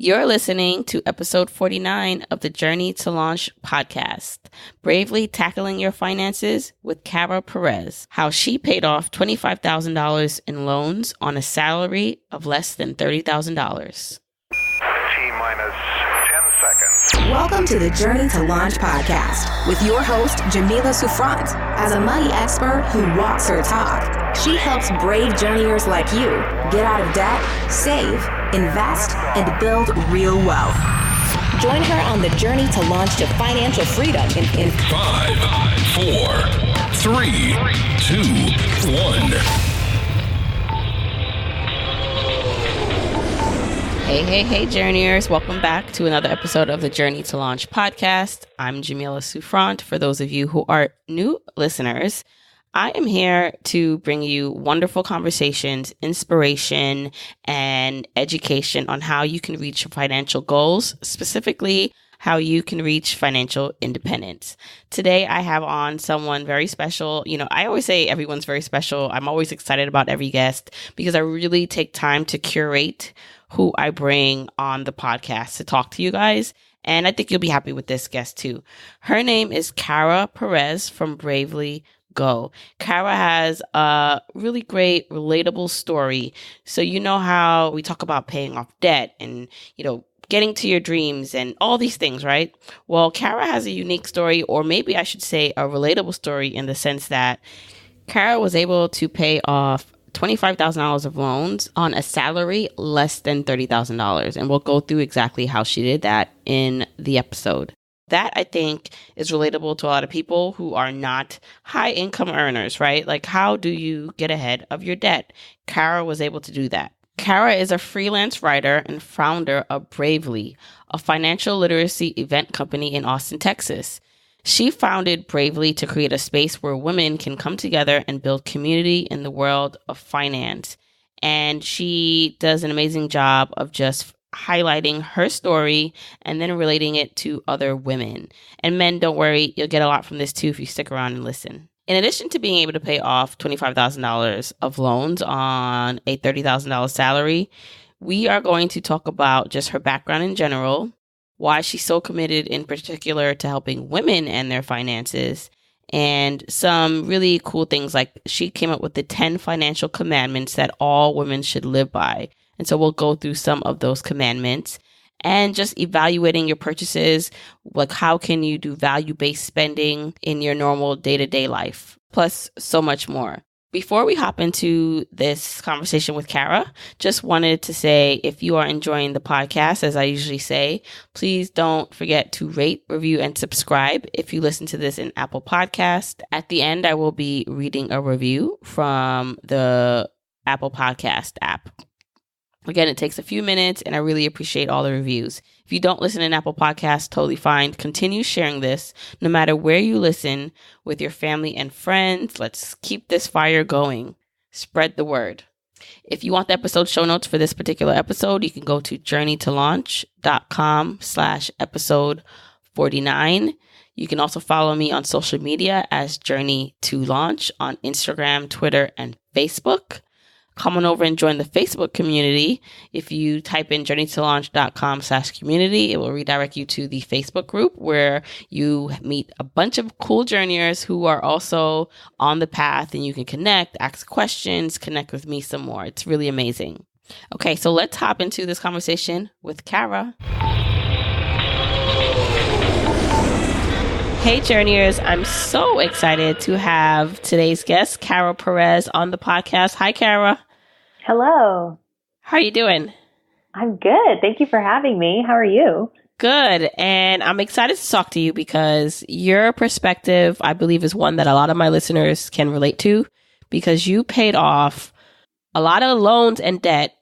You're listening to episode 49 of the Journey to Launch podcast, Bravely Tackling Your Finances with Perez, how she paid off $25,000 in loans on a salary of less than $30,000. T-minus 10 seconds. Welcome to the Journey to Launch podcast with your host, Jamila Souffrant. As a money expert who walks her talk, she helps brave journeyers like you get out of debt, save, invest, and build real wealth. Join her on the journey to launch to financial freedom in 5, 4, 3, 2, 1. Hey, journeyers. Welcome back to another episode of the Journey to Launch podcast. I'm Jamila Souffrant. For those of you who are new listeners, I am here to bring you wonderful conversations, inspiration, and education on how you can reach your financial goals, specifically how you can reach financial independence. Today, I have on someone very special. You know, I always say everyone's very special. I'm always excited about every guest because I really take time to curate who I bring on the podcast to talk to you guys. And I think you'll be happy with this guest too. Her name is Perez from Bravely Go. Kara has a really great, relatable story. So you know how we talk about paying off debt and, getting to your dreams and all these things, right? Well, Kara has a unique story, or maybe I should say a relatable story, in the sense that Kara was able to pay off $25,000 of loans on a salary less than $30,000. And we'll go through exactly how she did that in the episode. That, I think, is relatable to a lot of people who are not high income earners, right? Like, how do you get ahead of your debt? Kara was able to do that. Kara is a freelance writer and founder of Bravely, a financial literacy event company in Austin, Texas. She founded Bravely to create a space where women can come together and build community in the world of finance. And she does an amazing job of just highlighting her story and then relating it to other women. And men, don't worry, you'll get a lot from this too if you stick around and listen. In addition to being able to pay off $25,000 of loans on a $30,000 salary, we are going to talk about just her background in general, why she's so committed in particular to helping women and their finances, and some really cool things like she came up with the 10 financial commandments that all women should live by. And so we'll go through some of those commandments and just evaluating your purchases. Like, how can you do value-based spending in your normal day-to-day life? Plus so much more. Before we hop into this conversation with Kara, just wanted to say, if you are enjoying the podcast, as I usually say, please don't forget to rate, review, and subscribe if you listen to this in Apple Podcast. At the end, I will be reading a review from the Apple Podcast app. Again, it takes a few minutes, and I really appreciate all the reviews. If you don't listen in Apple Podcasts, totally fine. Continue sharing this no matter where you listen with your family and friends. Let's keep this fire going. Spread the word. If you want the episode show notes for this particular episode, you can go to journeytolaunch.com/episode 49. You can also follow me on social media as Journey to Launch on Instagram, Twitter, and Facebook. Come on over and join the Facebook community. If you type in journeytolaunch.com/community, it will redirect you to the Facebook group where you meet a bunch of cool journeyers who are also on the path, and you can connect, ask questions, connect with me some more. It's really amazing. Okay, so let's hop into this conversation with Kara. Hey, journeyers. I'm so excited to have today's guest, Perez, on the podcast. Hi, Kara. Hello. How are you doing? I'm good. Thank you for having me. How are you? Good. And I'm excited to talk to you because your perspective, I believe, is one that a lot of my listeners can relate to, because you paid off a lot of loans and debt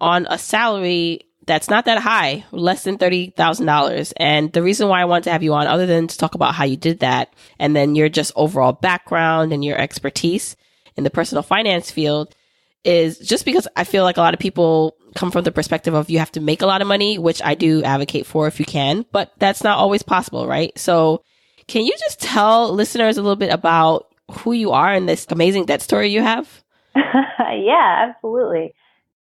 on a salary that's not that high, less than $30,000. And the reason why I wanted to have you on, other than to talk about how you did that, and then your just overall background and your expertise in the personal finance field, is just because I feel like a lot of people come from the perspective of you have to make a lot of money, which I do advocate for if you can, but that's not always possible, right? So can you just tell listeners a little bit about who you are and this amazing debt story you have? Yeah, absolutely.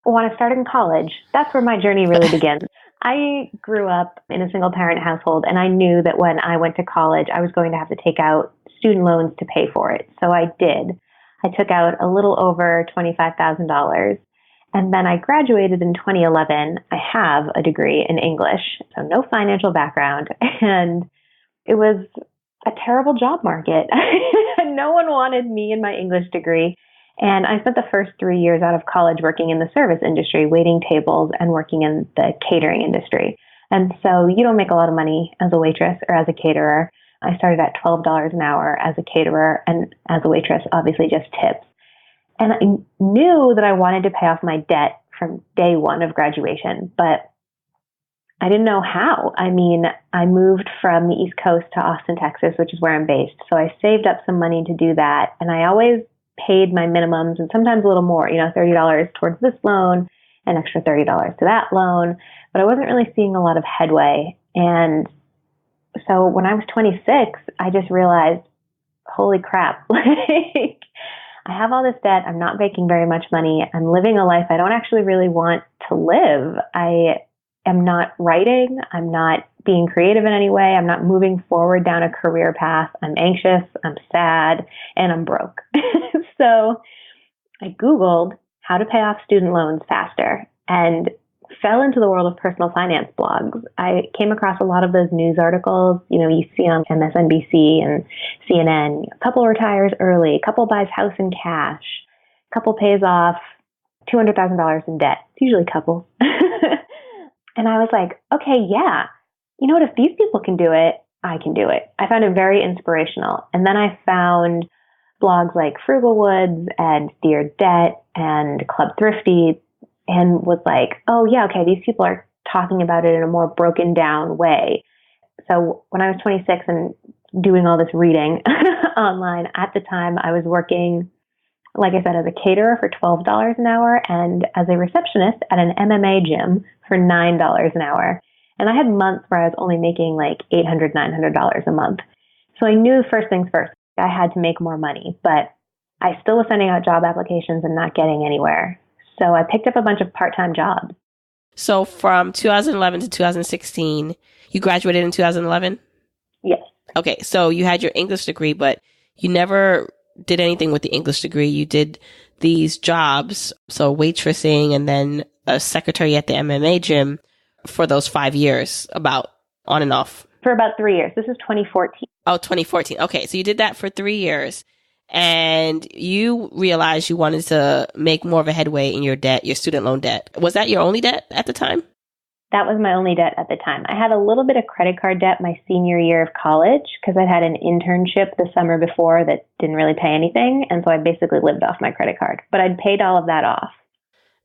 When I started in college, that's where my journey really begins. I grew up in a single parent household, and I knew that when I went to college, I was going to have to take out student loans to pay for it. So I did. I took out a little over $25,000. And then I graduated in 2011. I have a degree in English, so no financial background. And it was a terrible job market. No one wanted me and my English degree. And I spent the first 3 years out of college working in the service industry, waiting tables and working in the catering industry. And so you don't make a lot of money as a waitress or as a caterer. I started at $12 an hour as a caterer, and as a waitress, obviously just tips. And I knew that I wanted to pay off my debt from day one of graduation, but I didn't know how. I mean, I moved from the East Coast to Austin, Texas, which is where I'm based. So I saved up some money to do that. And I always paid my minimums and sometimes a little more, $30 towards this loan, an extra $30 to that loan. But I wasn't really seeing a lot of headway. And so when I was 26, I just realized, holy crap, like I have all this debt. I'm not making very much money. I'm living a life I don't actually really want to live. I am not writing. I'm not being creative in any way. I'm not moving forward down a career path. I'm anxious. I'm sad, and I'm broke. So I Googled how to pay off student loans faster and fell into the world of personal finance blogs. I came across a lot of those news articles, you see on MSNBC and CNN. A couple retires early, a couple buys house in cash, a couple pays off $200,000 in debt. It's usually couples. And I was like, okay, yeah, you know what? If these people can do it, I can do it. I found it very inspirational. And then I found blogs like Frugalwoods and Dear Debt and Club Thrifty, and was like, oh yeah, okay, these people are talking about it in a more broken down way. So when I was 26 and doing all this reading online, at the time I was working, like I said, as a caterer for $12 an hour and as a receptionist at an MMA gym for $9 an hour. And I had months where I was only making like $800, $900 a month. So I knew first things first, I had to make more money, but I still was sending out job applications and not getting anywhere. So I picked up a bunch of part-time jobs. So from 2011 to 2016, you graduated in 2011? Yes. Okay, so you had your English degree, but you never did anything with the English degree. You did these jobs, so waitressing and then a secretary at the MMA gym for those 5 years, about on and off. For about 3 years. This is 2014. Oh, 2014. Okay, so you did that for 3 years. And you realized you wanted to make more of a headway in your debt, your student loan debt. Was that your only debt at the time? That was my only debt at the time. I had a little bit of credit card debt my senior year of college because I'd had an internship the summer before that didn't really pay anything. And so I basically lived off my credit card. But I'd paid all of that off.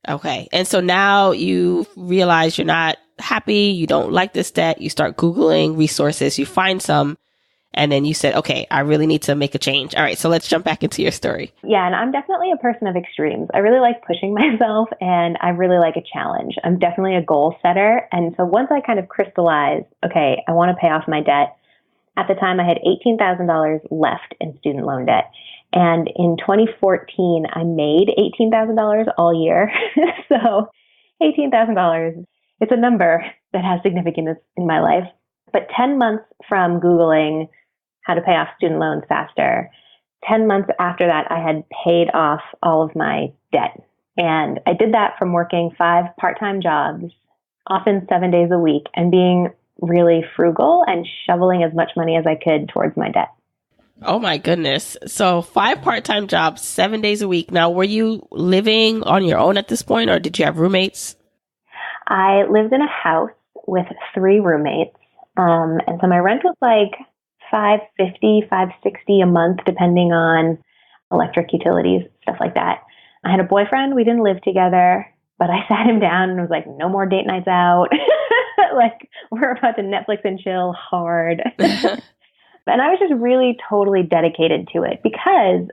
Okay. And so now you realize you're not happy. You don't like this debt. You start Googling resources. You find some. And then you said, okay, I really need to make a change. All right, so let's jump back into your story. Yeah, and I'm definitely a person of extremes. I really like pushing myself, and I really like a challenge. I'm definitely a goal setter. And so once I kind of crystallized, okay, I want to pay off my debt, at the time I had $18,000 left in student loan debt. And in 2014, I made $18,000 all year. So $18,000, it's a number that has significance in my life. But 10 months from Googling how to pay off student loans faster, 10 months after that, I had paid off all of my debt. And I did that from working 5 part-time jobs, often 7 days a week, and being really frugal and shoveling as much money as I could towards my debt. Oh my goodness. So 5 part-time jobs, 7 days a week. Now, were you living on your own at this point, or did you have roommates? I lived in a house with 3 roommates. And so my rent was like $550, $560 a month, depending on electric utilities, stuff like that. I had a boyfriend. We didn't live together, but I sat him down and was like, no more date nights out. Like, we're about to Netflix and chill hard. And I was just really totally dedicated to it because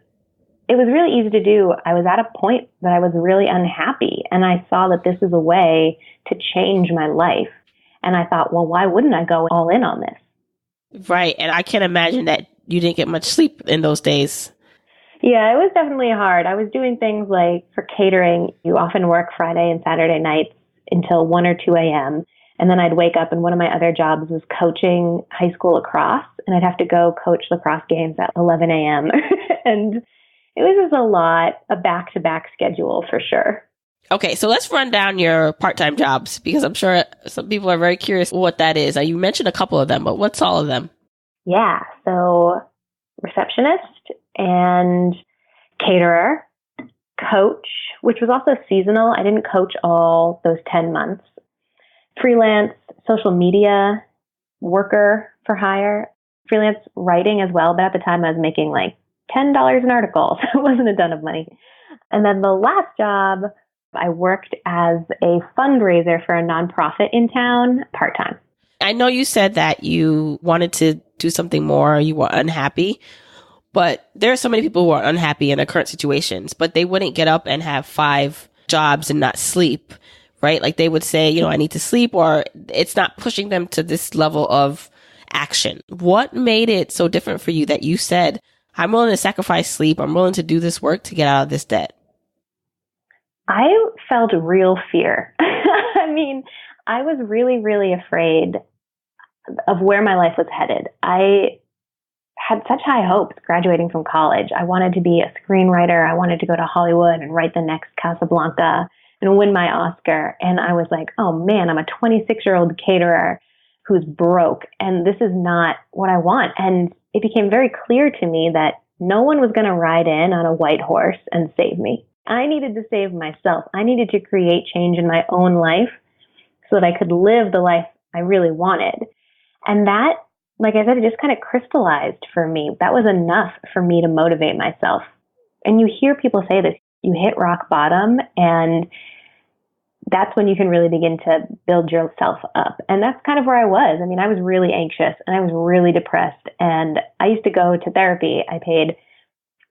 it was really easy to do. I was at a point that I was really unhappy, and I saw that this was a way to change my life. And I thought, well, why wouldn't I go all in on this? Right. And I can't imagine that you didn't get much sleep in those days. Yeah, it was definitely hard. I was doing things like for catering, you often work Friday and Saturday nights until 1 or 2 a.m. And then I'd wake up, and one of my other jobs was coaching high school lacrosse, and I'd have to go coach lacrosse games at 11 a.m. And it was just a back-to-back schedule for sure. Okay, so let's run down your part-time jobs, because I'm sure some people are very curious what that is. You mentioned a couple of them, but what's all of them? Yeah, so receptionist and caterer, coach, which was also seasonal. I didn't coach all those 10 months. Freelance social media worker for hire, freelance writing as well. But at the time I was making like $10 an article, so it wasn't a ton of money. And then the last job, I worked as a fundraiser for a nonprofit in town part-time. I know you said that you wanted to do something more, you were unhappy, but there are so many people who are unhappy in their current situations, but they wouldn't get up and have 5 jobs and not sleep, right? Like they would say, I need to sleep, or it's not pushing them to this level of action. What made it so different for you that you said, I'm willing to sacrifice sleep, I'm willing to do this work to get out of this debt? I felt real fear. I mean, I was really, really afraid of where my life was headed. I had such high hopes graduating from college. I wanted to be a screenwriter. I wanted to go to Hollywood and write the next Casablanca and win my Oscar. And I was like, oh man, I'm a 26-year-old caterer who's broke, and this is not what I want. And it became very clear to me that no one was going to ride in on a white horse and save me. I needed to save myself. I needed to create change in my own life so that I could live the life I really wanted. And that, like I said, it just kind of crystallized for me. That was enough for me to motivate myself. And you hear people say this, you hit rock bottom, and that's when you can really begin to build yourself up. And that's kind of where I was. I mean, I was really anxious and I was really depressed. And I used to go to therapy. I paid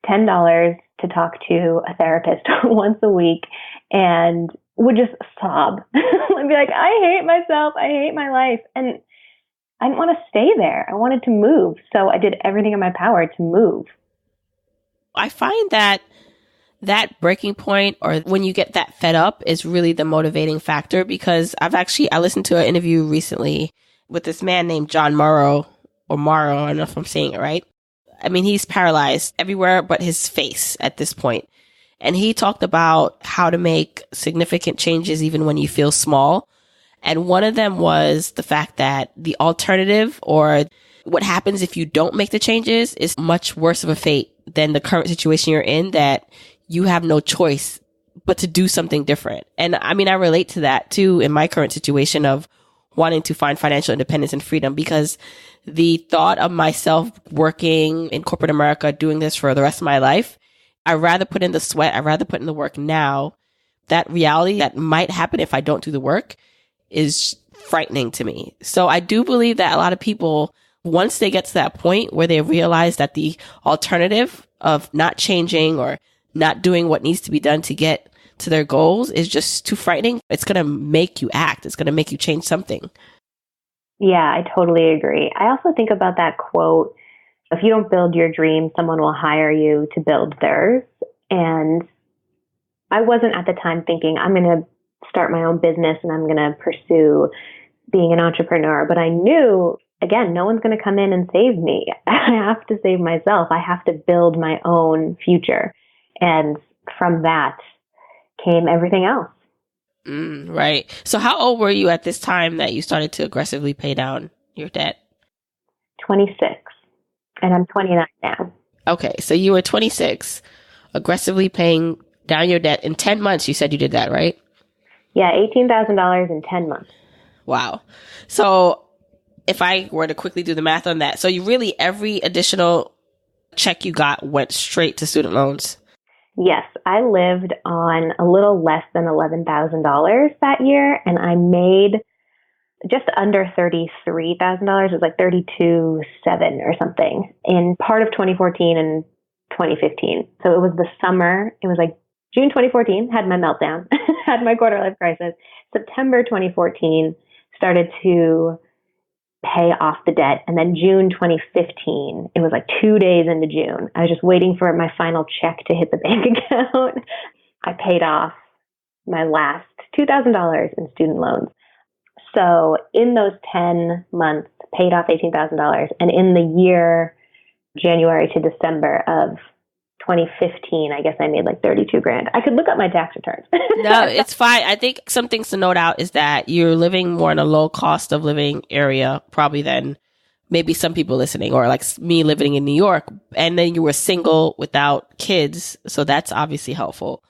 $10 to talk to a therapist once a week and would just sob and be like, I hate myself. I hate my life. And I didn't want to stay there. I wanted to move. So I did everything in my power to move. I find that breaking point, or when you get that fed up, is really the motivating factor, because I listened to an interview recently with this man named John Morrow, I don't know if I'm saying it right. I mean, he's paralyzed everywhere but his face at this point. And he talked about how to make significant changes even when you feel small. And one of them was the fact that the alternative, or what happens if you don't make the changes, is much worse of a fate than the current situation you're in, that you have no choice but to do something different. And I mean, I relate to that too in my current situation of wanting to find financial independence and freedom, because the thought of myself working in corporate America, doing this for the rest of my life, I'd rather put in the sweat, I'd rather put in the work now. That reality that might happen if I don't do the work is frightening to me. So I do believe that a lot of people, once they get to that point where they realize that the alternative of not changing or not doing what needs to be done to get to their goals is just too frightening, it's going to make you act. It's going to make you change something. Yeah, I totally agree. I also think about that quote, if you don't build your dream, someone will hire you to build theirs. And I wasn't at the time thinking, I'm going to start my own business and I'm going to pursue being an entrepreneur. But I knew, again, no one's going to come in and save me. I have to save myself. I have to build my own future. And from that came everything else. Right. So how old were you at this time that you started to aggressively pay down your debt? 26. And I'm 29 now. Okay. So you were 26, aggressively paying down your debt in 10 months. You said you did that, right? Yeah, $18,000 in 10 months. Wow. So if I were to quickly do the math on that, so you really, every additional check you got went straight to student loans. Yes, I lived on a little less than $11,000 that year, and I made just under $33,000. It was like $32,700 or something in part of 2014 and 2015. So it was the summer. It was like June 2014, had my meltdown, had my quarter life crisis. September 2014, started to pay off the debt. And then June 2015, it was like 2 days into June, I was just waiting for my final check to hit the bank account. I paid off my last $2,000 in student loans. So in those 10 months, paid off $18,000. And in the year, January to December of 2015, I guess I made like 32 grand. I could look up my tax returns. No, it's fine. I think some things to note out is that you're living more in a low cost of living area, probably than maybe some people listening, or like me living in New York. And then you were single without kids. So that's obviously helpful.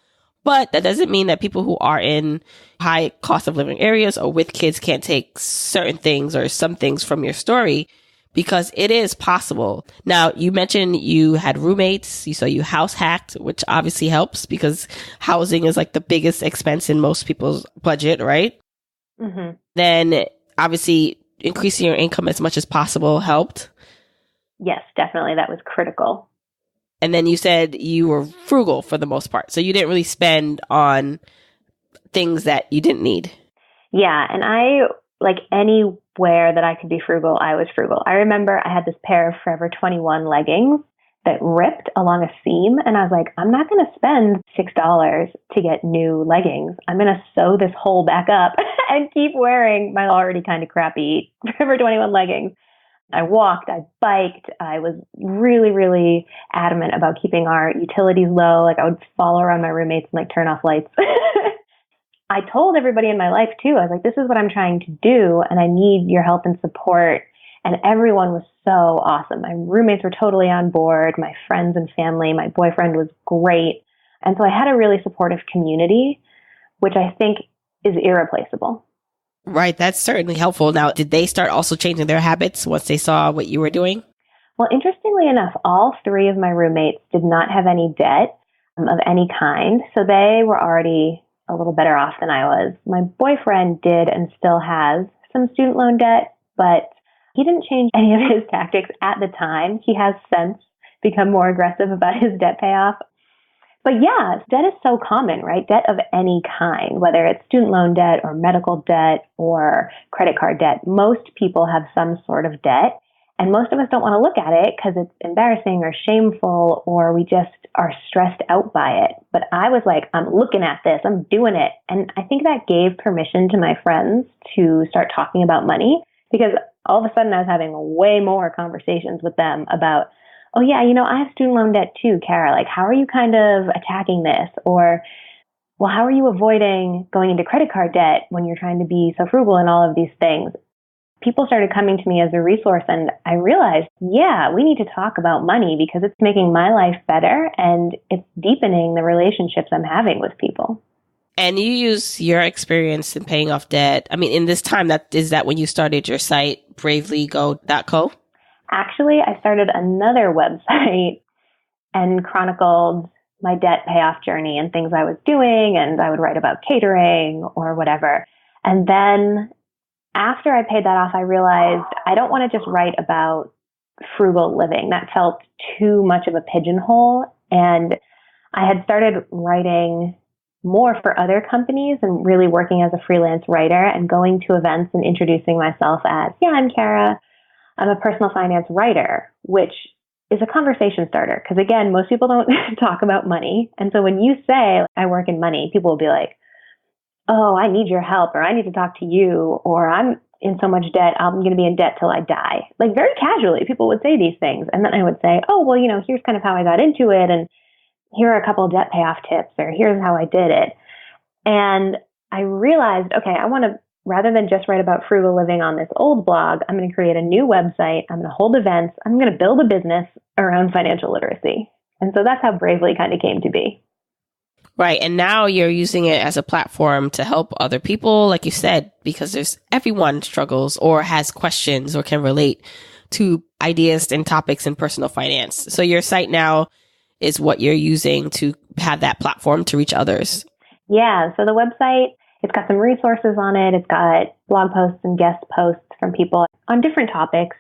But that doesn't mean that people who are in high cost of living areas or with kids can't take certain things or some things from your story, because it is possible. Now, you mentioned you had roommates, so you house hacked, which obviously helps because housing is like the biggest expense in most people's budget, right? Mm-hmm. Then obviously increasing your income as much as possible helped. Yes, definitely. That was critical. And then you said you were frugal for the most part. So you didn't really spend on things that you didn't need. Yeah. And I, like anywhere that I could be frugal, I was frugal. I remember I had this pair of Forever 21 leggings that ripped along a seam. And I was like, I'm not going to spend $6 to get new leggings. I'm going to sew this hole back up and keep wearing my already kind of crappy Forever 21 leggings. I walked, I biked, I was really, really adamant about keeping our utilities low. Like I would follow around my roommates and like turn off lights. I told everybody in my life too, I was like, this is what I'm trying to do and I need your help and support. And everyone was so awesome. My roommates were totally on board, my friends and family, my boyfriend was great. And so I had a really supportive community, which I think is irreplaceable. Right. That's certainly helpful. Now, did they start also changing their habits once they saw what you were doing? Well, interestingly enough, all three of my roommates did not have any debt of any kind. So they were already a little better off than I was. My boyfriend did and still has some student loan debt, but he didn't change any of his tactics at the time. He has since become more aggressive about his debt payoff. But yeah, debt is so common, right? Debt of any kind, whether it's student loan debt or medical debt or credit card debt. Most people have some sort of debt, and most of us don't want to look at it because it's embarrassing or shameful, or we just are stressed out by it. But I was like, I'm looking at this, I'm doing it. And I think that gave permission to my friends to start talking about money, because all of a sudden I was having way more conversations with them about, oh yeah, I have student loan debt too, Kara. Like, how are you kind of attacking this? Or, well, how are you avoiding going into credit card debt when you're trying to be so frugal and all of these things? People started coming to me as a resource, and I realized, yeah, we need to talk about money because it's making my life better and it's deepening the relationships I'm having with people. And you use your experience in paying off debt. I mean, in this time, is that when you started your site, bravelygo.co? Actually, I started another website and chronicled my debt payoff journey and things I was doing, and I would write about catering or whatever. And then after I paid that off, I realized I don't want to just write about frugal living. That felt too much of a pigeonhole. And I had started writing more for other companies and really working as a freelance writer and going to events and introducing myself as, yeah, I'm Kara. I'm a personal finance writer, which is a conversation starter. Because again, most people don't talk about money. And so when you say, I work in money, people will be like, oh, I need your help, or I need to talk to you, or I'm in so much debt, I'm going to be in debt till I die. Like very casually, people would say these things. And then I would say, oh, well, here's kind of how I got into it. And here are a couple of debt payoff tips, or here's how I did it. And I realized, okay, I want to, rather than just write about frugal living on this old blog, I'm going to create a new website. I'm going to hold events. I'm going to build a business around financial literacy. And so that's how Bravely kind of came to be. Right. And now you're using it as a platform to help other people, like you said, because everyone struggles or has questions or can relate to ideas and topics in personal finance. So your site now is what you're using to have that platform to reach others. Yeah. So the website, it's got some resources on it. It's got blog posts and guest posts from people on different topics.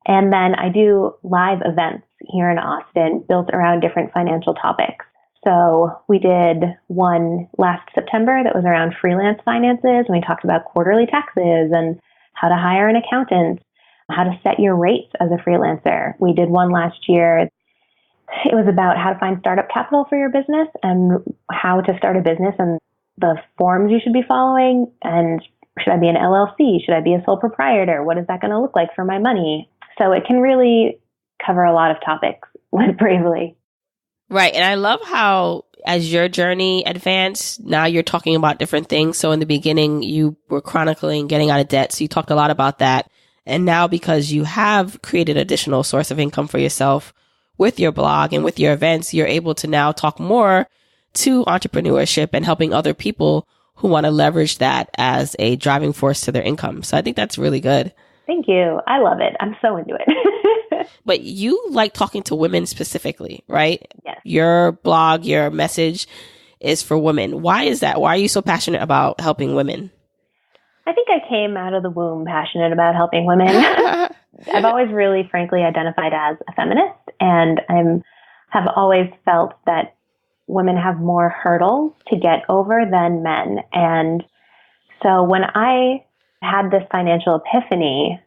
And then I do live events here in Austin built around different financial topics. So we did one last September that was around freelance finances. And we talked about quarterly taxes and how to hire an accountant, how to set your rates as a freelancer. We did one last year. It was about how to find startup capital for your business and how to start a business and the forms you should be following. And Should I be an LLC? Should I be a sole proprietor? What is that going to look like for my money? So it can really cover a lot of topics with Bravely. Right. And I love how as your journey advanced, now you're talking about different things. So in the beginning, you were chronicling getting out of debt. So you talked a lot about that. And now because you have created additional source of income for yourself with your blog and with your events, you're able to now talk more to entrepreneurship and helping other people who want to leverage that as a driving force to their income. So I think that's really good. Thank you. I love it. I'm so into it. But you like talking to women specifically, right? Yes. Your blog, your message is for women. Why is that? Why are you so passionate about helping women? I think I came out of the womb passionate about helping women. I've always really, frankly, identified as a feminist, and have always felt that women have more hurdles to get over than men. And so when I had this financial epiphany,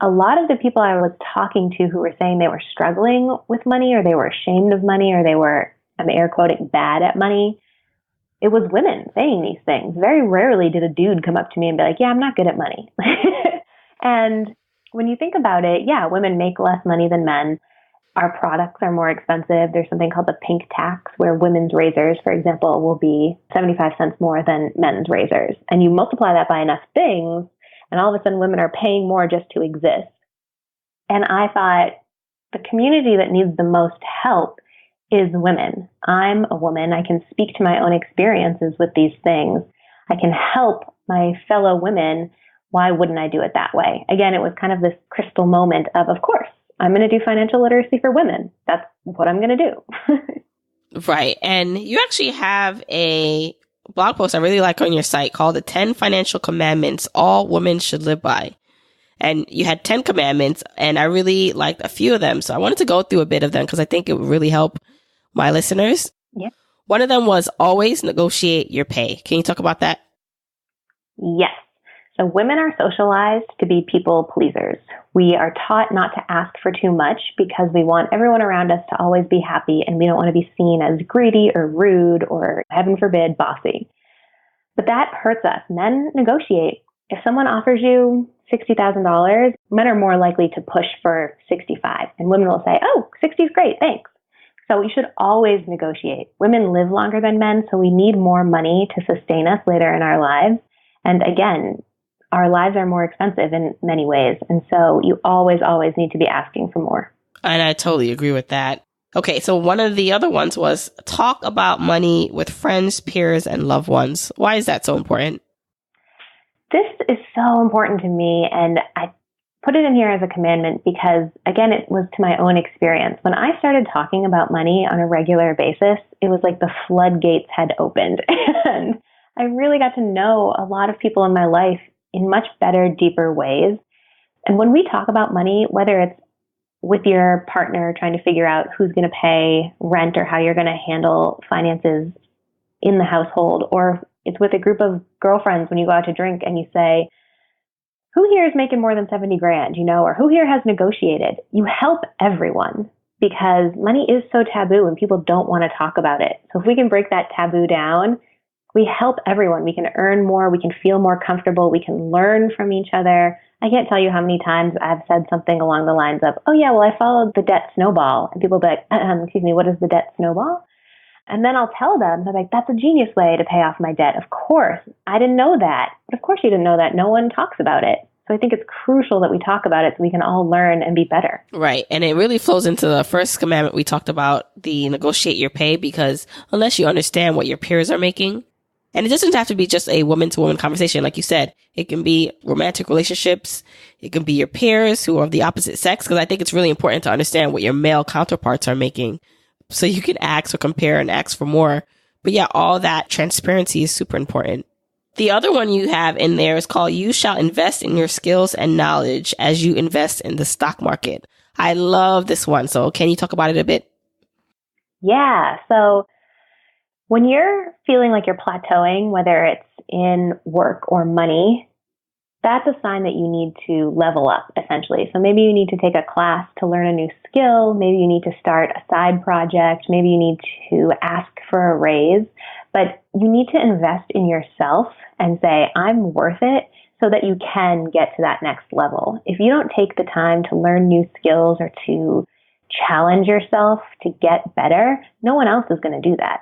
a lot of the people I was talking to who were saying they were struggling with money, or they were ashamed of money, or they were, I'm air quoting, bad at money, it was women saying these things. Very rarely did a dude come up to me and be like, yeah, I'm not good at money. And when you think about it, yeah, women make less money than men. Our products are more expensive. There's something called the pink tax, where women's razors, for example, will be 75 cents more than men's razors. And you multiply that by enough things, and all of a sudden women are paying more just to exist. And I thought the community that needs the most help is women. I'm a woman. I can speak to my own experiences with these things. I can help my fellow women. Why wouldn't I do it that way? Again, it was kind of this crystal moment of course, I'm going to do financial literacy for women. That's what I'm going to do. Right. And you actually have a blog post I really like on your site called The 10 Financial Commandments All Women Should Live By. And you had 10 commandments, and I really liked a few of them. So I wanted to go through a bit of them because I think it would really help my listeners. Yeah. One of them was always negotiate your pay. Can you talk about that? Yes. So women are socialized to be people pleasers. We are taught not to ask for too much because we want everyone around us to always be happy, and we don't want to be seen as greedy or rude or, heaven forbid, bossy. But that hurts us. Men negotiate. If someone offers you $60,000, men are more likely to push for 65, and women will say, oh, 60 is great, thanks. So we should always negotiate. Women live longer than men, so we need more money to sustain us later in our lives. And again, our lives are more expensive in many ways. And so you always, always need to be asking for more. And I totally agree with that. Okay, so one of the other ones was talk about money with friends, peers, and loved ones. Why is that so important? This is so important to me, and I put it in here as a commandment because, again, it was to my own experience. When I started talking about money on a regular basis, it was like the floodgates had opened, and I really got to know a lot of people in my life in much better, deeper ways. And when we talk about money, whether it's with your partner trying to figure out who's going to pay rent or how you're going to handle finances in the household, or it's with a group of girlfriends when you go out to drink and you say, who here is making more than 70 grand, or who here has negotiated? You help everyone because money is so taboo and people don't want to talk about it. So if we can break that taboo down, we help everyone. We can earn more. We can feel more comfortable. We can learn from each other. I can't tell you how many times I've said something along the lines of, oh yeah, well, I followed the debt snowball. And people will be like, excuse me, what is the debt snowball? And then I'll tell them, they're like, that's a genius way to pay off my debt. Of course. I didn't know that. But of course you didn't know that. No one talks about it. So I think it's crucial that we talk about it so we can all learn and be better. Right. And it really flows into the first commandment we talked about, the negotiate your pay, because unless you understand what your peers are making, and it doesn't have to be just a woman-to-woman conversation. Like you said, it can be romantic relationships. It can be your peers who are of the opposite sex, because I think it's really important to understand what your male counterparts are making so you can ask or compare and ask for more. But yeah, all that transparency is super important. The other one you have in there is called You Shall Invest in Your Skills and Knowledge as You Invest in the Stock Market. I love this one. So can you talk about it a bit? Yeah. So when you're feeling like you're plateauing, whether it's in work or money, that's a sign that you need to level up, essentially. So maybe you need to take a class to learn a new skill. Maybe you need to start a side project. Maybe you need to ask for a raise. But you need to invest in yourself and say, I'm worth it, so that you can get to that next level. If you don't take the time to learn new skills or to challenge yourself to get better, no one else is going to do that.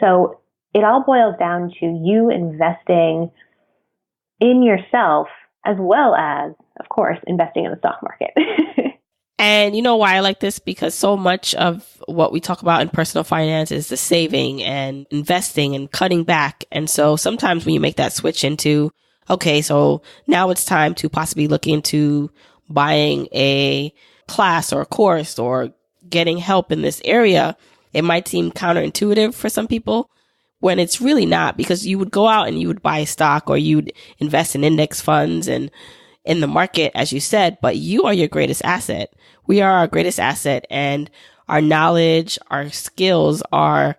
So it all boils down to you investing in yourself, as well as, of course, investing in the stock market. And you know why I like this? Because so much of what we talk about in personal finance is the saving and investing and cutting back. And so sometimes when you make that switch into, okay, so now it's time to possibly look into buying a class or a course or getting help in this area, it might seem counterintuitive for some people, when it's really not, because you would go out and you would buy stock or you'd invest in index funds and in the market, as you said, but you are your greatest asset. We are our greatest asset, and our knowledge, our skills are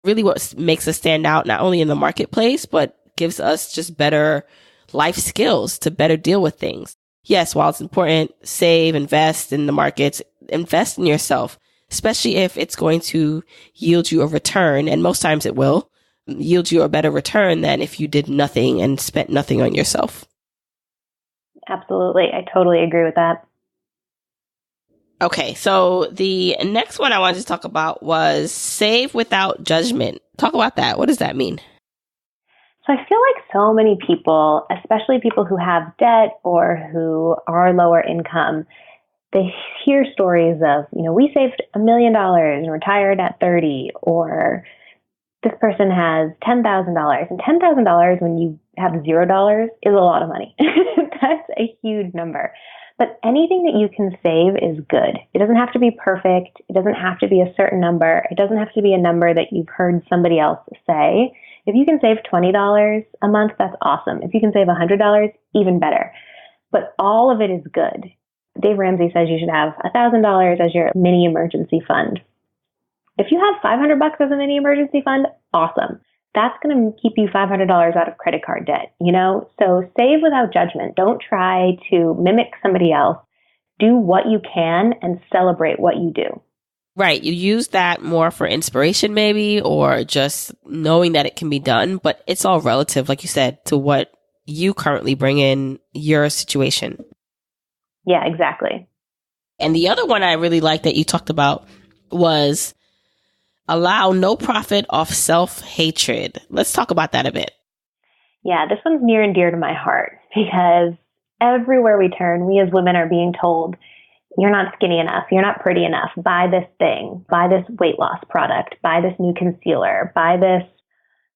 really what makes us stand out, not only in the marketplace, but gives us just better life skills to better deal with things. Yes, while it's important, save, invest in the markets, invest in yourself, especially if it's going to yield you a return. And most times it will yield you a better return than if you did nothing and spent nothing on yourself. Absolutely. I totally agree with that. Okay, so the next one I wanted to talk about was save without judgment. Talk about that. What does that mean? So I feel like so many people, especially people who have debt or who are lower income, they hear stories of, we saved $1 million and retired at 30, or this person has $10,000. And $10,000 when you have $0 is a lot of money. That's a huge number. But anything that you can save is good. It doesn't have to be perfect. It doesn't have to be a certain number. It doesn't have to be a number that you've heard somebody else say. If you can save $20 a month, that's awesome. If you can save $100, even better. But all of it is good. Dave Ramsey says you should have $1,000 as your mini emergency fund. If you have $500 as a mini emergency fund, awesome. That's going to keep you $500 out of credit card debt, So save without judgment. Don't try to mimic somebody else. Do what you can and celebrate what you do. Right. You use that more for inspiration maybe, or just knowing that it can be done, but it's all relative, like you said, to what you currently bring in your situation. Yeah, exactly. And the other one I really like that you talked about was allow no profit off self-hatred. Let's talk about that a bit. Yeah, this one's near and dear to my heart because everywhere we turn, we as women are being told, you're not skinny enough, you're not pretty enough, buy this thing, buy this weight loss product, buy this new concealer, buy this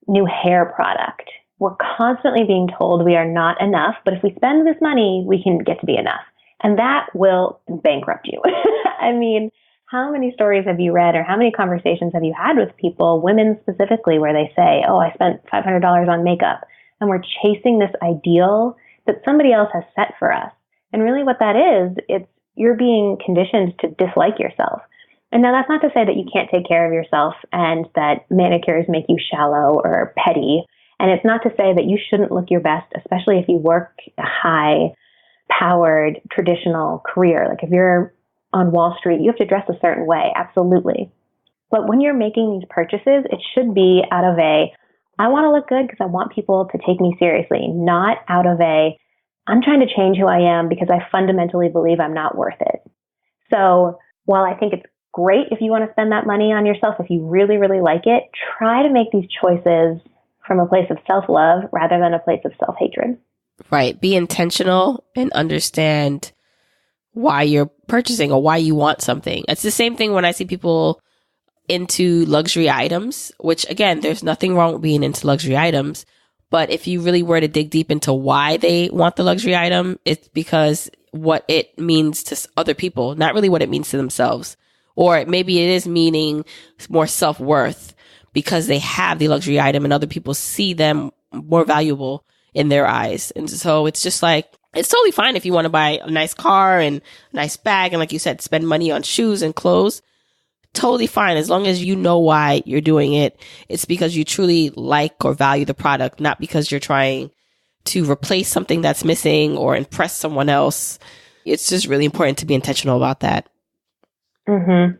new hair product. We're constantly being told we are not enough, but if we spend this money, we can get to be enough. And that will bankrupt you. I mean, how many stories have you read or how many conversations have you had with people, women specifically, where they say, oh, I spent $500 on makeup, and we're chasing this ideal that somebody else has set for us. And really what that is, you're being conditioned to dislike yourself. And now that's not to say that you can't take care of yourself and that manicures make you shallow or petty. And it's not to say that you shouldn't look your best, especially if you work a high-powered traditional career. Like if you're on Wall Street, you have to dress a certain way, absolutely. But when you're making these purchases, it should be out of I want to look good because I want people to take me seriously, not out of I'm trying to change who I am because I fundamentally believe I'm not worth it. So while I think it's great if you want to spend that money on yourself, if you really, really like it, try to make these choices from a place of self-love rather than a place of self-hatred. Right. Be intentional and understand why you're purchasing or why you want something. It's the same thing when I see people into luxury items, which again, there's nothing wrong with being into luxury items. But if you really were to dig deep into why they want the luxury item, it's because what it means to other people, not really what it means to themselves. Or maybe it is meaning more self-worth because they have the luxury item and other people see them more valuable in their eyes. And so it's just like, it's totally fine if you want to buy a nice car and a nice bag. And like you said, spend money on shoes and clothes. Totally fine. As long as you know why you're doing it. It's because you truly like or value the product, not because you're trying to replace something that's missing or impress someone else. It's just really important to be intentional about that. Mm-hmm.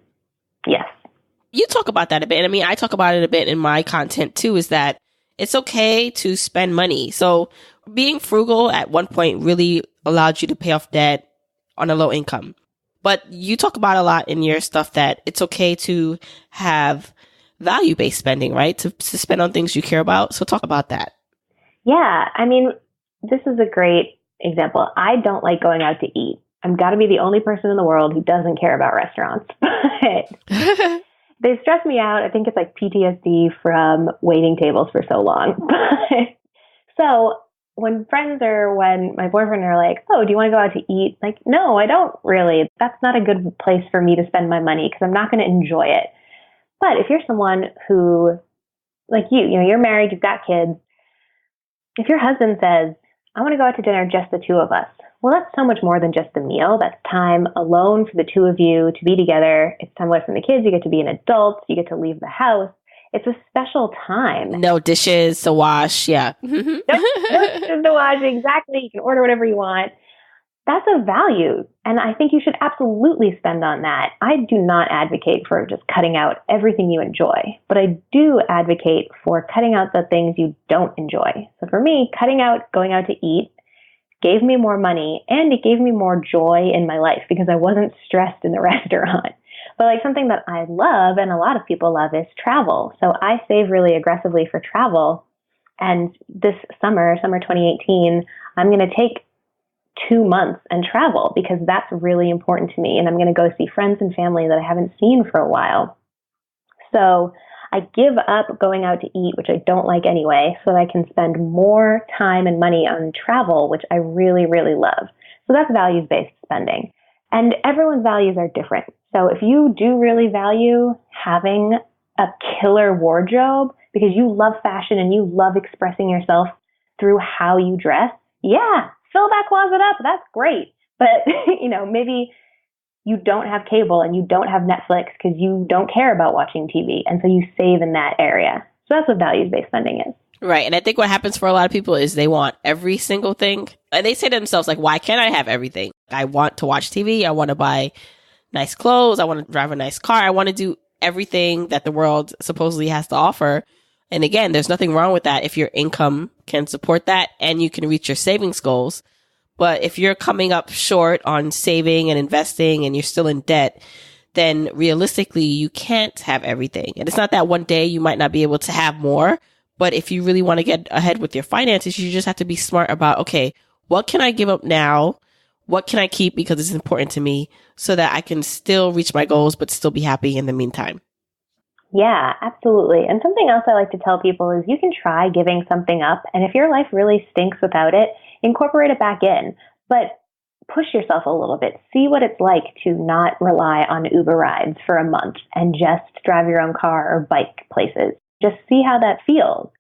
Yes. You talk about that a bit. I mean, I talk about it a bit in my content too, is that it's okay to spend money. So being frugal at one point really allowed you to pay off debt on a low income. But you talk about a lot in your stuff that it's okay to have value-based spending, right? To spend on things you care about. So talk about that. Yeah. I mean, this is a great example. I don't like going out to eat. I've got to be the only person in the world who doesn't care about restaurants. But they stress me out. I think it's like PTSD from waiting tables for so long. So when friends or when my boyfriend are like, oh, do you want to go out to eat? Like, no, I don't really. That's not a good place for me to spend my money because I'm not going to enjoy it. But if you're someone who, like you're married, you've got kids. If your husband says, I want to go out to dinner, just the two of us. Well, that's so much more than just a meal. That's time alone for the two of you to be together. It's time away from the kids. You get to be an adult. You get to leave the house. It's a special time. No dishes to wash. Yeah. No dishes to wash. Exactly. You can order whatever you want. That's a value. And I think you should absolutely spend on that. I do not advocate for just cutting out everything you enjoy, but I do advocate for cutting out the things you don't enjoy. So for me, cutting out going out to eat gave me more money and it gave me more joy in my life because I wasn't stressed in the restaurant. But like something that I love and a lot of people love is travel. So I save really aggressively for travel. And this summer 2018, I'm going to take 2 months and travel because that's really important to me. And I'm going to go see friends and family that I haven't seen for a while. So I give up going out to eat, which I don't like anyway, so that I can spend more time and money on travel, which I really, really love. So that's values-based spending. And everyone's values are different. So if you do really value having a killer wardrobe because you love fashion and you love expressing yourself through how you dress, yeah, fill that closet up. That's great. But, maybe you don't have cable and you don't have Netflix because you don't care about watching TV. And so you save in that area. So that's what values-based spending is. Right. And I think what happens for a lot of people is they want every single thing. And they say to themselves, like, why can't I have everything? I want to watch TV. I want to buy nice clothes. I want to drive a nice car. I want to do everything that the world supposedly has to offer. And again, there's nothing wrong with that if your income can support that and you can reach your savings goals. But if you're coming up short on saving and investing and you're still in debt, then realistically, you can't have everything. And it's not that one day you might not be able to have more. But if you really want to get ahead with your finances, you just have to be smart about, okay, what can I give up now? What can I keep because it's important to me so that I can still reach my goals, but still be happy in the meantime? Yeah, absolutely. And something else I like to tell people is you can try giving something up. And if your life really stinks without it, incorporate it back in. But push yourself a little bit. See what it's like to not rely on Uber rides for a month and just drive your own car or bike places. Just see how that feels.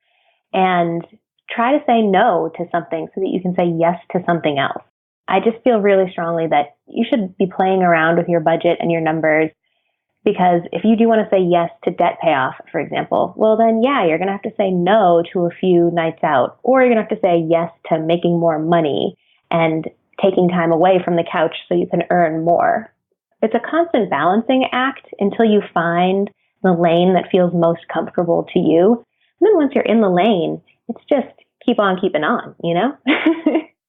And try to say no to something so that you can say yes to something else. I just feel really strongly that you should be playing around with your budget and your numbers. Because if you do want to say yes to debt payoff, for example, well, then, yeah, you're going to have to say no to a few nights out, or you're going to have to say yes to making more money and taking time away from the couch so you can earn more. It's a constant balancing act until you find the lane that feels most comfortable to you. And then once you're in the lane, it's just keep on keeping on,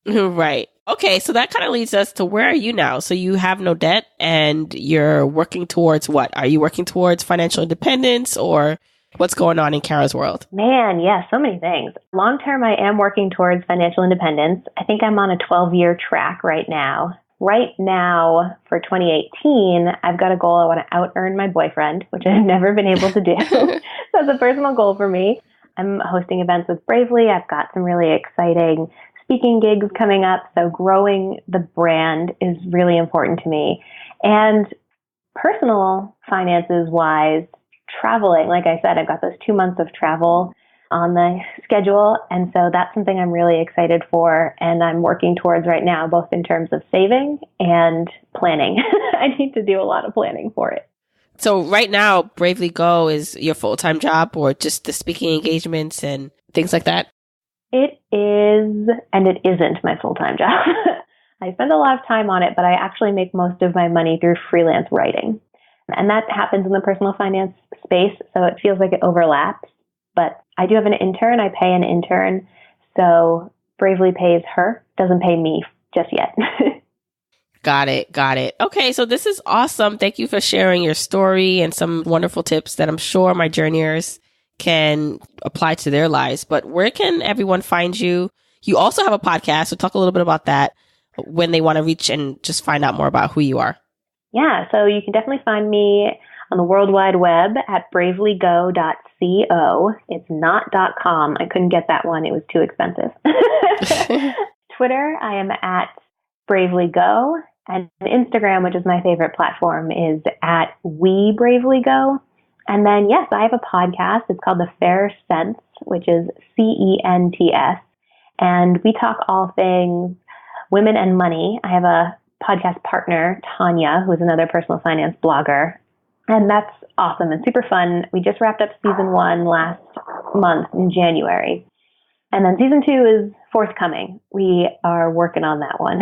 Right. Okay, so that kind of leads us to where are you now? So you have no debt and you're working towards what? Are you working towards financial independence or what's going on in Kara's world? Man, yeah, so many things. Long term, I am working towards financial independence. I think I'm on a 12-year track right now. Right now, for 2018, I've got a goal. I want to out-earn my boyfriend, which I've never been able to do. That's a personal goal for me. I'm hosting events with Bravely. I've got some really exciting speaking gigs coming up. So growing the brand is really important to me. And personal finances wise, traveling, like I said, I've got those 2 months of travel on the schedule. And so that's something I'm really excited for. And I'm working towards right now, both in terms of saving and planning. I need to do a lot of planning for it. So right now, Bravely Go is your full-time job or just the speaking engagements and things like that? It is, and it isn't my full-time job. I spend a lot of time on it, but I actually make most of my money through freelance writing. And that happens in the personal finance space, so it feels like it overlaps. But I do have an intern. I pay an intern, so Bravely pays her, doesn't pay me just yet. Got it. Okay, so this is awesome. Thank you for sharing your story and some wonderful tips that I'm sure my journeyers can apply to their lives. But where can everyone find you? You also have a podcast, so talk a little bit about that when they want to reach and just find out more about who you are. Yeah, so you can definitely find me on the World Wide Web at bravelygo.co. It's not .com. I couldn't get that one. It was too expensive. Twitter, I am at bravelygo. And Instagram, which is my favorite platform, is at WeBravelyGo. And then, yes, I have a podcast. It's called The Fair Sense, which is CENTS. And we talk all things women and money. I have a podcast partner, Tanya, who is another personal finance blogger. And that's awesome and super fun. We just wrapped up season 1 last month in January. And then season 2 is forthcoming. We are working on that one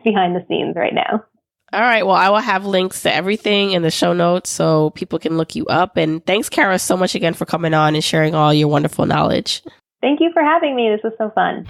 behind the scenes right now. All right. Well, I will have links to everything in the show notes so people can look you up. And thanks, Kara, so much again for coming on and sharing all your wonderful knowledge. Thank you for having me. This was so fun.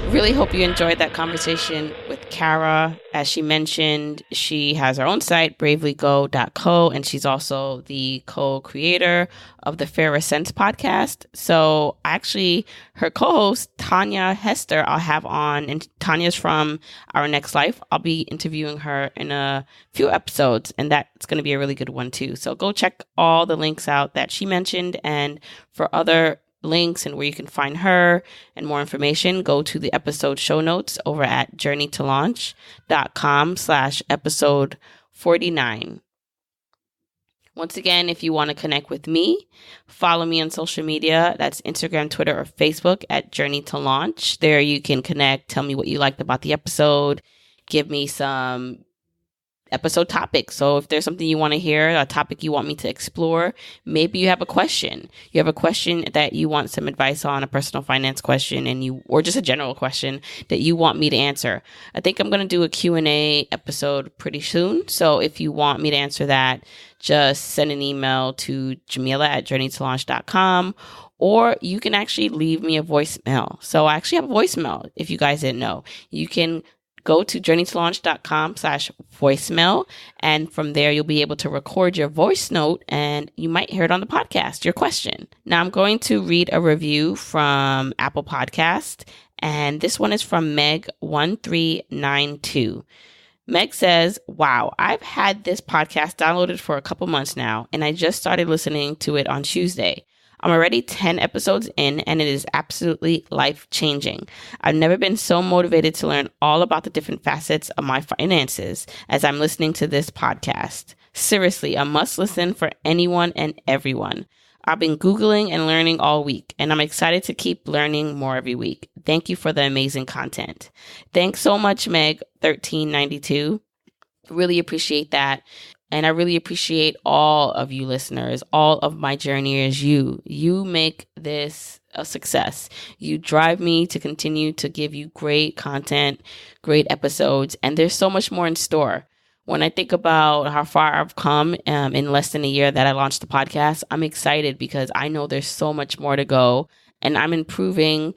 Really hope you enjoyed that conversation with Kara. As she mentioned, she has her own site, bravelygo.co, and she's also the co-creator of the Fairer Sense podcast. So actually, her co-host, Tanya Hester, I'll have on, and Tanya's from Our Next Life. I'll be interviewing her in a few episodes, and that's going to be a really good one too. So go check all the links out that she mentioned, and for other links and where you can find her and more information, go to the episode show notes over at journeytolaunch.com/episode 49. Once again, if you want to connect with me, follow me on social media. That's Instagram, Twitter, or Facebook at Journey to Launch. There you can connect, tell me what you liked about the episode, give me some episode topics. So if there's something you want to hear, a topic you want me to explore, maybe you have a question. You have a question that you want some advice on, a personal finance question, or just a general question that you want me to answer. I think I'm going to do a Q&A episode pretty soon. So if you want me to answer that, just send an email to jamila@journeytolaunch.com, or you can actually leave me a voicemail. So I actually have a voicemail, if you guys didn't know. You can go to journeytolaunch.com/voicemail. And from there, you'll be able to record your voice note and you might hear it on the podcast, your question. Now I'm going to read a review from Apple Podcast. And this one is from Meg1392. Meg says, wow, I've had this podcast downloaded for a couple months now, and I just started listening to it on Tuesday. I'm already 10 episodes in, and it is absolutely life-changing. I've never been so motivated to learn all about the different facets of my finances as I'm listening to this podcast. Seriously, a must-listen for anyone and everyone. I've been Googling and learning all week, and I'm excited to keep learning more every week. Thank you for the amazing content. Thanks so much, Meg1392. Really appreciate that. And I really appreciate all of you listeners, all of my journeyers. You make this a success. You drive me to continue to give you great content, great episodes, and there's so much more in store. When I think about how far I've come in less than a year that I launched the podcast, I'm excited because I know there's so much more to go, and I'm improving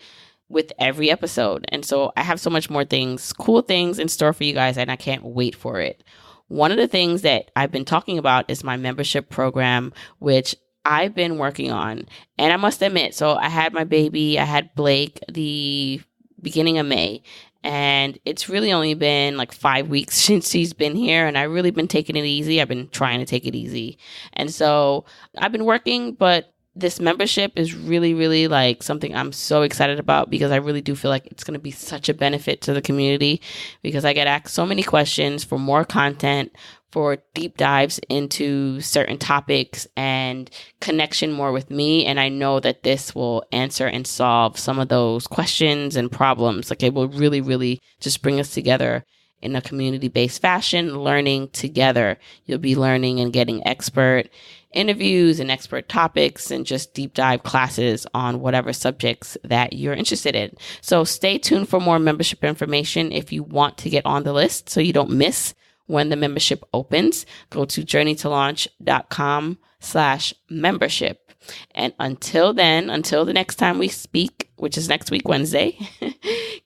with every episode. And so I have so much more things, cool things in store for you guys, and I can't wait for it. One of the things that I've been talking about is my membership program, which I've been working on. And I must admit, so I had my baby, I had Blake the beginning of May, and it's really only been like 5 weeks since he's been here, and I've really been taking it easy. I've been trying to take it easy. And so I've been working, but this membership is really, really like something I'm so excited about because I really do feel like it's going to be such a benefit to the community because I get asked so many questions for more content, for deep dives into certain topics and connection more with me. And I know that this will answer and solve some of those questions and problems. Like it will really, really just bring us together in a community-based fashion, learning together. You'll be learning and getting expert interviews and expert topics and just deep dive classes on whatever subjects that you're interested in. So stay tuned for more membership information if you want to get on the list so you don't miss when the membership opens. Go to journeytolaunch.com/membership. And until then, until the next time we speak, which is next week, Wednesday,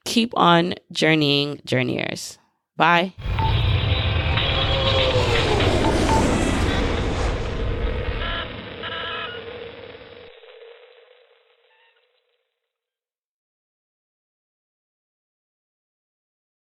keep on journeying, journeyers. Bye.